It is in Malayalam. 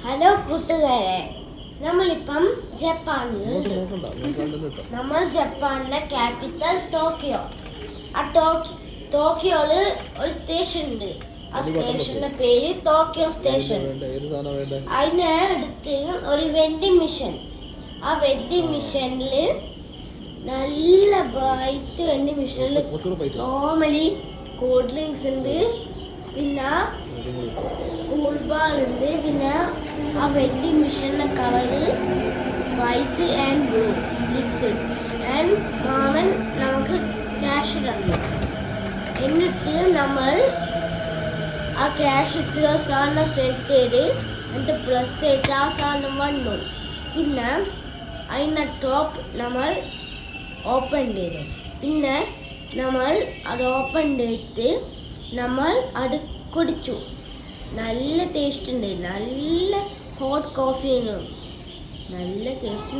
ഹലോ കൂട്ടുകാരെ, നമ്മളിപ്പം ജപ്പാനിലുണ്ട്. നമ്മൾ ജപ്പാനിലെ ക്യാപിറ്റൽ ടോക്കിയോ. ടോക്കിയോയില് ഒരു സ്റ്റേഷൻ ഉണ്ട്. ആ സ്റ്റേഷന്റെ പേര് ടോക്കിയോ സ്റ്റേഷൻ. അതിന് അടുത്ത് ഒരു വെൻഡിങ് മെഷീൻ. ആ വെൻഡിങ് മെഷീനില് നല്ല ബ്രൈറ്റ് വെൻഡിങ് മെഷീനിൽ സോമലി കൂൾ ഡ്രിങ്ക്സ് ഉണ്ട്, പിന്നെ കൂൾ ബാർ ഉണ്ട്, പിന്നെ ആ വെൻഡിങ് മെഷീനിന്റെ colour white and blue mixed. And മാമൻ നമുക്ക് ക്യാഷ് തന്നു. എന്നിട്ട് നമ്മൾ ആ ക്യാഷ് ഇട്ട് സാധനം സെറ്റ് ചെയ്ത് എന്നിട്ട് പ്ലസ് ചെയ്ത് ആ സാധനം വന്നു. പിന്നെ അതിൻ്റെ ടോപ്പ് നമ്മൾ ഓപ്പൺ ചെയ്തു. പിന്നെ നമ്മൾ അത് ഓപ്പൺ ചെയ്തിട്ട് നമ്മൾ അത് കുടിച്ചു. നല്ല ടേസ്റ്റ് ഉണ്ട്. നല്ല ഹോട്ട് കോഫിയാണ്. നല്ല ടേസ്റ്റ്.